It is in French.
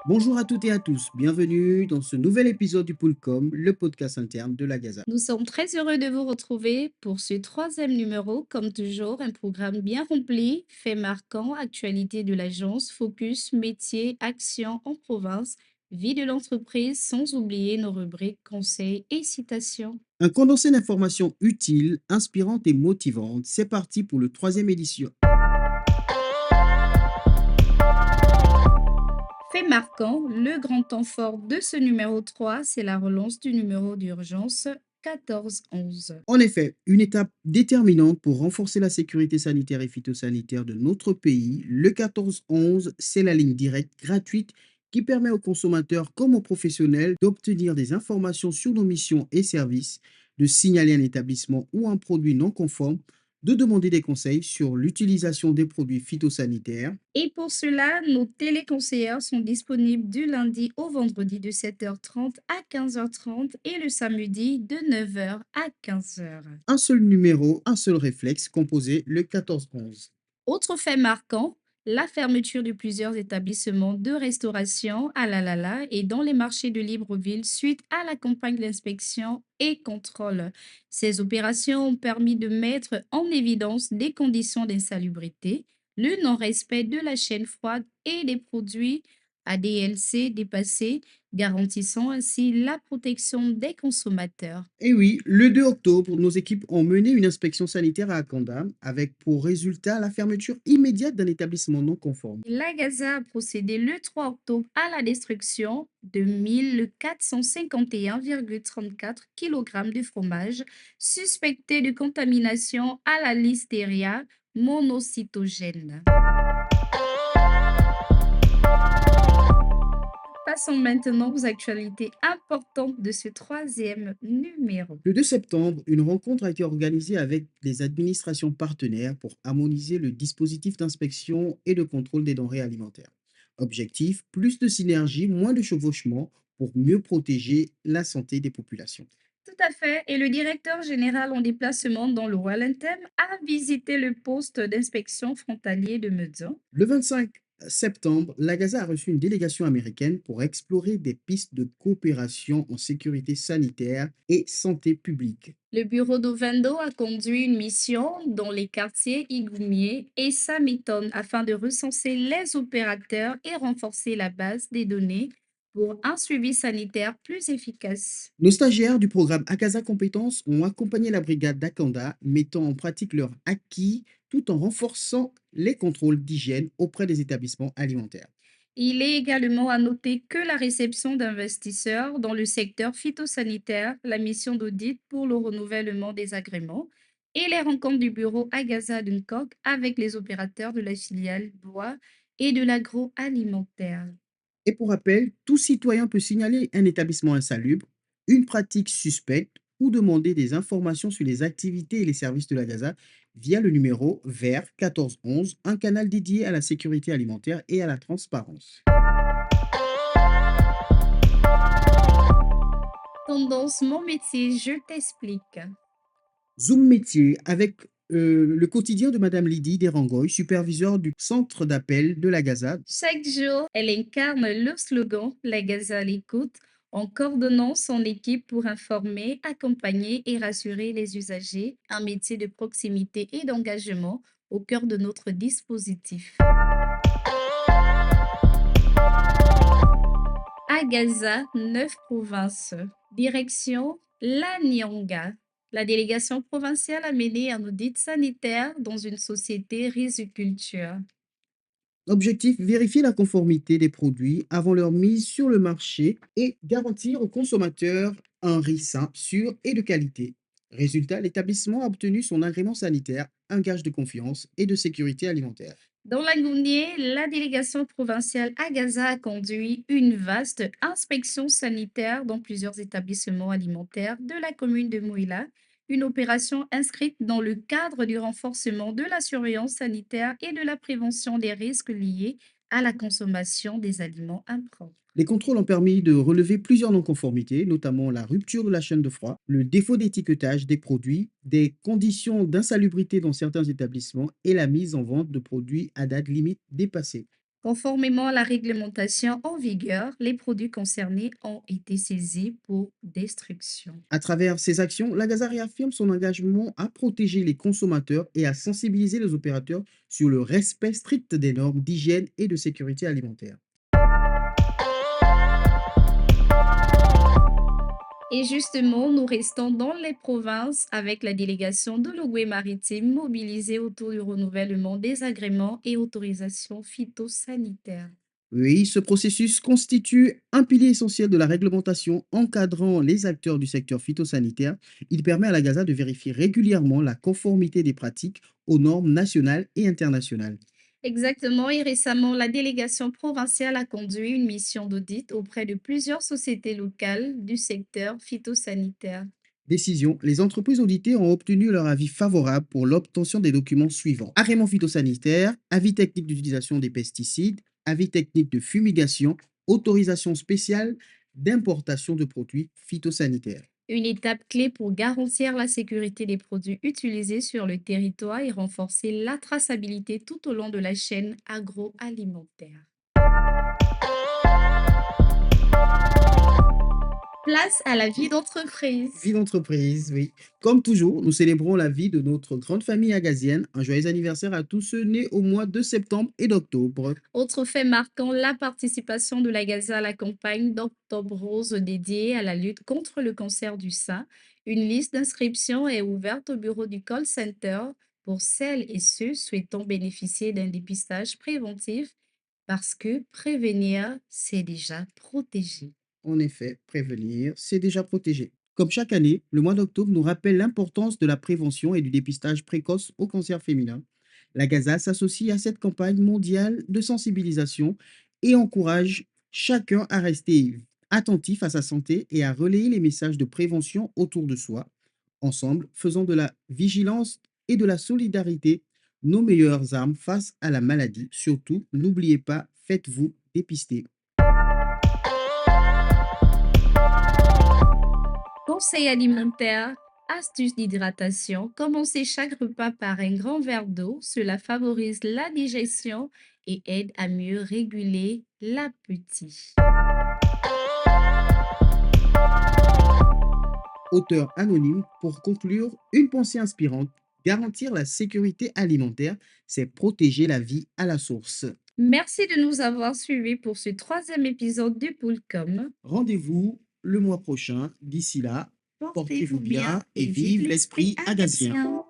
Bonjour à toutes et à tous, bienvenue dans ce nouvel épisode du Poolcom, le podcast interne de la Gaza. Nous sommes très heureux de vous retrouver pour ce troisième numéro. Comme toujours, un programme bien rempli, faits marquants, actualité de l'agence, focus, métier, action en province, vie de l'entreprise, sans oublier nos rubriques conseils et citations. Un condensé d'informations utiles, inspirantes et motivantes, c'est parti pour le troisième édition. Fait marquant, le grand temps fort de ce numéro 3, c'est la relance du numéro d'urgence 1411. En effet, une étape déterminante pour renforcer la sécurité sanitaire et phytosanitaire de notre pays, le 1411, c'est la ligne directe gratuite qui permet aux consommateurs comme aux professionnels d'obtenir des informations sur nos missions et services, de signaler un établissement ou un produit non conforme, de demander des conseils sur l'utilisation des produits phytosanitaires. Et pour cela, nos téléconseillères sont disponibles du lundi au vendredi de 7h30 à 15h30 et le samedi de 9h à 15h. Un seul numéro, un seul réflexe, composé le 1411. Autre fait marquant, la fermeture de plusieurs établissements de restauration à La Lala et dans les marchés de Libreville suite à la campagne d'inspection et contrôle. Ces opérations ont permis de mettre en évidence des conditions d'insalubrité, le non-respect de la chaîne froide et des produits ADLC dépassés, garantissant ainsi la protection des consommateurs. Et oui, le 2 octobre, nos équipes ont mené une inspection sanitaire à Akanda avec pour résultat la fermeture immédiate d'un établissement non conforme. La Gaza a procédé le 3 octobre à la destruction de 1451,34 kg de fromage suspecté de contamination à la listeria monocytogène. Passons maintenant aux actualités importantes de ce troisième numéro. Le 2 septembre, une rencontre a été organisée avec les administrations partenaires pour harmoniser le dispositif d'inspection et de contrôle des denrées alimentaires. Objectif, plus de synergie, moins de chevauchement pour mieux protéger la santé des populations. Tout à fait. Et le directeur général en déplacement dans le Wallenthem a visité le poste d'inspection frontalier de Meudon. Le 25 septembre, la Gaza a reçu une délégation américaine pour explorer des pistes de coopération en sécurité sanitaire et santé publique. Le bureau d'Ovendo a conduit une mission dans les quartiers Igoumier et Samiton afin de recenser les opérateurs et renforcer la base des données pour un suivi sanitaire plus efficace. Nos stagiaires du programme Akaza Compétences ont accompagné la brigade d'Akanda, mettant en pratique leurs acquis tout en renforçant les contrôles d'hygiène auprès des établissements alimentaires. Il est également à noter que la réception d'investisseurs dans le secteur phytosanitaire, la mission d'audit pour le renouvellement des agréments et les rencontres du bureau Agaza Duncock avec les opérateurs de la filiale bois et de l'agroalimentaire. Et pour rappel, tout citoyen peut signaler un établissement insalubre, une pratique suspecte ou demander des informations sur les activités et les services de la Gaza via le numéro vert 1411, un canal dédié à la sécurité alimentaire et à la transparence. Tendance Mon métier, je t'explique. Zoom métier avec le quotidien de Madame Lydie Derangoy, superviseur du centre d'appel de la Gaza. Chaque jour, elle incarne le slogan La Gaza à l'écoute en coordonnant son équipe pour informer, accompagner et rassurer les usagers, un métier de proximité et d'engagement au cœur de notre dispositif. À Gaza, 9 provinces. Direction La Nyanga. La délégation provinciale a mené un audit sanitaire dans une société riziculture. Objectif, vérifier la conformité des produits avant leur mise sur le marché et garantir aux consommateurs un riz sain, sûr et de qualité. Résultat, l'établissement a obtenu son agrément sanitaire, un gage de confiance et de sécurité alimentaire. Dans la Gounée, la délégation provinciale à Gaza a conduit une vaste inspection sanitaire dans plusieurs établissements alimentaires de la commune de Mouila, une opération inscrite dans le cadre du renforcement de la surveillance sanitaire et de la prévention des risques liés à la consommation des aliments impropres. Les contrôles ont permis de relever plusieurs non-conformités, notamment la rupture de la chaîne de froid, le défaut d'étiquetage des produits, des conditions d'insalubrité dans certains établissements et la mise en vente de produits à date limite dépassée. Conformément à la réglementation en vigueur, les produits concernés ont été saisis pour destruction. À travers ces actions, la Gaza réaffirme son engagement à protéger les consommateurs et à sensibiliser les opérateurs sur le respect strict des normes d'hygiène et de sécurité alimentaire. Et justement, nous restons dans les provinces avec la délégation de l'Ogooué-Maritime mobilisée autour du renouvellement des agréments et autorisations phytosanitaires. Oui, ce processus constitue un pilier essentiel de la réglementation encadrant les acteurs du secteur phytosanitaire. Il permet à la Gaza de vérifier régulièrement la conformité des pratiques aux normes nationales et internationales. Exactement, et récemment, la délégation provinciale a conduit une mission d'audit auprès de plusieurs sociétés locales du secteur phytosanitaire. Décision, les entreprises auditées ont obtenu leur avis favorable pour l'obtention des documents suivants. Agrément phytosanitaire, avis technique d'utilisation des pesticides, avis technique de fumigation, autorisation spéciale d'importation de produits phytosanitaires. Une étape clé pour garantir la sécurité des produits utilisés sur le territoire et renforcer la traçabilité tout au long de la chaîne agroalimentaire. Place à la vie Vie d'entreprise. d'entreprise, oui. Comme toujours, nous célébrons la vie de notre grande famille agazienne. Un joyeux anniversaire à tous ceux nés au mois de septembre et d'octobre. Autre fait marquant, la participation de la Gaza à la campagne d'Octobre Rose dédiée à la lutte contre le cancer du sein. Une liste d'inscriptions est ouverte au bureau du call center pour celles et ceux souhaitant bénéficier d'un dépistage préventif parce que prévenir, c'est déjà protéger. En effet, prévenir, c'est déjà protéger. Comme chaque année, le mois d'octobre nous rappelle l'importance de la prévention et du dépistage précoce au cancer féminin. La Gaza s'associe à cette campagne mondiale de sensibilisation et encourage chacun à rester attentif à sa santé et à relayer les messages de prévention autour de soi. Ensemble, faisons de la vigilance et de la solidarité nos meilleures armes face à la maladie. Surtout, n'oubliez pas, faites-vous dépister. Conseils alimentaires, astuces d'hydratation, commencez chaque repas par un grand verre d'eau. Cela favorise la digestion et aide à mieux réguler l'appétit. Auteur anonyme, pour conclure, une pensée inspirante, garantir la sécurité alimentaire, c'est protéger la vie à la source. Merci de nous avoir suivis pour ce troisième épisode du Poulcom. Rendez-vous le mois prochain. D'ici là, portez-vous Portez-vous bien bien et et vive vive l'esprit l'esprit agazien. agacien.